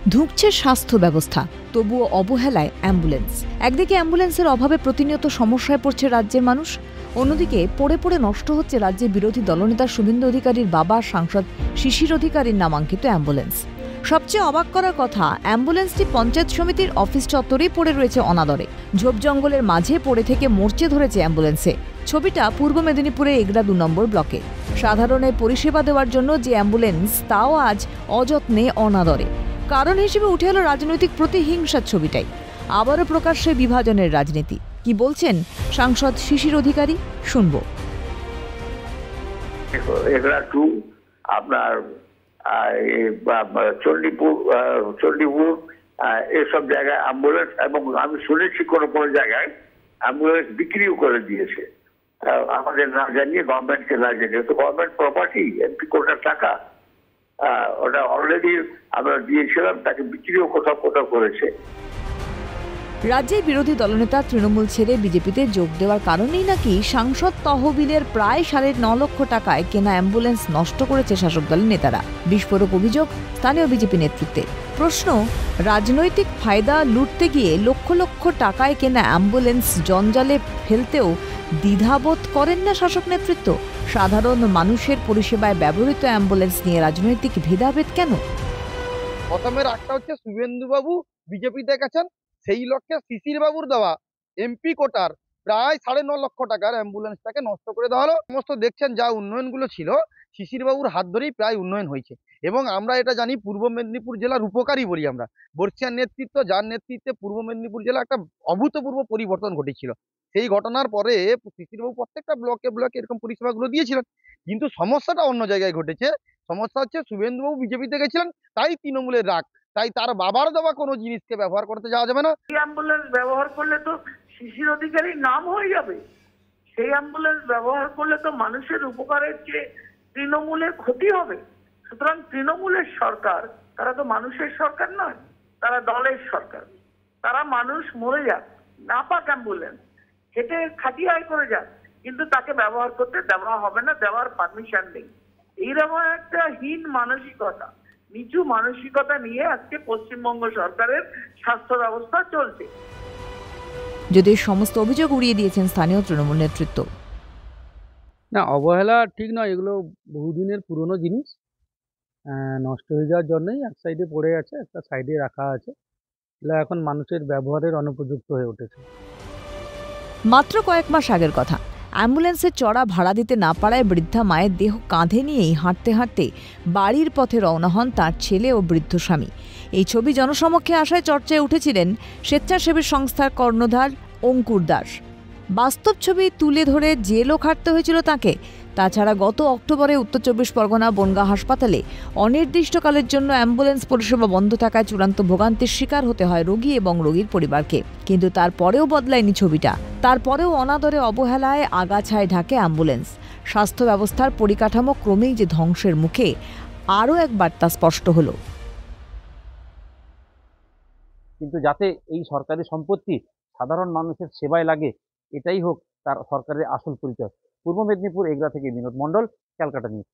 ধুঁকছে স্বাস্থ্য ব্যবস্থা, তবুও অবহেলায় অ্যাম্বুলেন্স। একদিকে অ্যাম্বুলেন্সের অভাবে প্রতিনিয়ত সমস্যায় পড়ছে রাজ্যের মানুষ, অন্যদিকে পড়ে পড়ে নষ্ট হচ্ছে রাজ্যের বিরোধী দলনেতা শুভেন্দু অধিকারীর বাবা সাংসদ শিশির অধিকারীর নামাঙ্কিত অ্যাম্বুলেন্স। সবচেয়ে অবাক করার কথা, অ্যাম্বুলেন্সটি পঞ্চায়েত সমিতির অফিস চত্বরেই পড়ে রয়েছে অনাদরে। ঝোপ জঙ্গলের মাঝে পড়ে থেকে মরচে ধরেছে অ্যাম্বুলেন্সে। ছবিটা পূর্ব মেদিনীপুরে এগরা 2 নম্বর ব্লকে। সাধারণের পরিষেবা দেওয়ার জন্য যে অ্যাম্বুলেন্স, তাও আজ অযত্নে অনাদরে। কারণ হিসেবে উঠে এলো রাজনৈতিক প্রতিহিংসার ছবিটাই। আবারও প্রকাশ্যে বিভাজনের রাজনীতি। কি বলছেন সাংসদ শিশির অধিকারী, শুনবো। এগুলা টু আপনার চণ্ডীপুর এসব জায়গায় অ্যাম্বুলেন্স, এবং আমি শুনেছি কোনো কোনো জায়গায় অ্যাম্বুলেন্স বিক্রিও করে দিয়েছে আমাদের না জানিয়ে, গভর্নমেন্টকে না জানিয়ে। তো গভর্নমেন্ট প্রপার্টি, এমপি কোটার টাকা, ওটা অলরেডি আমরা দিয়েছিলাম, তাকে বিক্রিও কোথাও কোথাও করেছে। রাজ্যের বিরোধী দলনেতা তৃণমূল ছেড়ে বিজেপিতে যোগ দেওয়ার কারণেই নাকি সাংসদ তহবিলের প্রায় 9.5 লক্ষ টাকায় কেনা অ্যাম্বুলেন্স নষ্ট করেছে শাসক দলের নেতারা। বিস্ফোরক অভিযোগ স্থানীয় বিজেপি নেতৃত্বে। প্রশ্ন, রাজনৈতিক ফায়দা লুটতে গিয়ে লক্ষ লক্ষ টাকায় কেনা অ্যাম্বুলেন্স জঞ্জালে ফেলতেও দ্বিধাবোধ করেন না শাসক নেতৃত্ব? সাধারণ মানুষের পরিষেবায় ব্যবহৃত অ্যাম্বুলেন্স নিয়ে রাজনৈতিক ভেদাভেদ কেন? প্রথমের একটা হচ্ছে শুভেন্দুবাবু বিজেপিতে গেছেন, সেই লক্ষ্যে শিশির বাবুর দেওয়া এমপি কোটার প্রায় 9.5 লক্ষ টাকার অ্যাম্বুলেন্সটাকে নষ্ট করে দেওয়া হলো। সমস্ত দেখছেন যা উন্নয়নগুলো ছিল শিশির বাবুর হাত ধরেই প্রায় উন্নয়ন হয়েছে। এবং আমরা এটা জানি, পূর্ব মেদিনীপুর জেলার উপকারী বলি আমরা, বর্ষিয়ার নেতৃত্ব, যার নেতৃত্বে পূর্ব মেদিনীপুর জেলা একটা অভূতপূর্ব পরিবর্তন ঘটেছিল। সেই ঘটনার পরে শিশিরবাবু প্রত্যেকটা ব্লকে ব্লকে এরকম পরিষেবাগুলো দিয়েছিলেন। কিন্তু সমস্যাটা অন্য জায়গায় ঘটেছে। সমস্যা হচ্ছে শুভেন্দুবাবু বিজেপিতে গেছিলেন, তাই তৃণমূলের রাগ, তাই তার বাবার দেওয়া কোনো জিনিসকে ব্যবহার করতে যাওয়া যাবে না। সেই অ্যাম্বুলেন্স ব্যবহার করলে তো শিশির অধিকারীর নাম হয়ে যাবে। সেই অ্যাম্বুলেন্স ব্যবহার করলে তো মানুষের উপকারের চেয়ে তৃণমূলের ক্ষতি হবে। সুতরাং তৃণমূলের সরকার, তারা তো মানুষের সরকার নয়, তারা দলের সরকার। তারা মানুষ মরে যাক, না পাক অ্যাম্বুলেন্স, খেটে খাটিয়ে আয় করে যাক, কিন্তু তাকে ব্যবহার করতে দেওয়া হবে না, দেওয়ার পারমিশন নেই। এইরকম একটা হীন মানসিকতা, নিচু মানসিকতা নিয়ে আজকে পশ্চিমবঙ্গ সরকারের স্বাস্থ্য ব্যবস্থা চলছে। যদিও সমস্ত অভিযোগ উড়িয়ে দিয়েছেন স্থানীয় তৃণমূল নেতৃত্ব। না, অবহেলা ঠিক নয়, এগুলো বহুদিনের পুরনো জিনিস। নষ্ট হয়ে যাওয়ার জন্যই এক সাইডে পড়ে আছে, একটা সাইডে রাখা আছে। এগুলো এখন মানুষের ব্যবহারের অনুপযুক্ত হয়ে উঠেছে। মাত্র কয়েক মাস আগের কথা, অ্যাম্বুলেন্সের চড়া ভাড়া দিতে না পারায় বৃদ্ধা মায়ের দেহ কাঁধে নিয়েই হাঁটতে হাঁটতে বাড়ির পথে রওনা হন তার ছেলে ও বৃদ্ধ স্বামী। এই ছবি জনসমক্ষে আসায় চর্চায় উঠেছিলেন স্বেচ্ছাসেবী সংস্থার কর্ণধার অঙ্কুর দাস। বাস্তব ছবি তুলে ধরে জেলও খাটতে হয়েছিল তাকে। তাছাড়া গত অক্টোবরে উত্তর 24 পরগনা বনগাঁ হাসপাতালে অনির্দিষ্টকালের জন্য অ্যাম্বুলেন্স পরিষেবা বন্ধ থাকায় চূড়ান্ত ভোগান্তির শিকার হতে হয় রোগী এবং রোগীর পরিবারকে। কিন্তু তারপরেও বদলায়নি ছবিটা। তারপরেও অনাদরে অবহেলায় আগাছায় ঢাকে অ্যাম্বুলেন্স। স্বাস্থ্য ব্যবস্থার পরিকাঠামো ক্রমেই যে ধ্বংসের মুখে, আরও একবার তা স্পষ্ট হলো। কিন্তু যাতে এই সরকারি সম্পত্তি সাধারণ মানুষের সেবায় লাগে, এটাই হোক তার সরকারের আসল পরিচয়। পূর্ব মেদিনীপুর এগরা থেকে বিনোদ মণ্ডল, ক্যালকাটা নিউজ।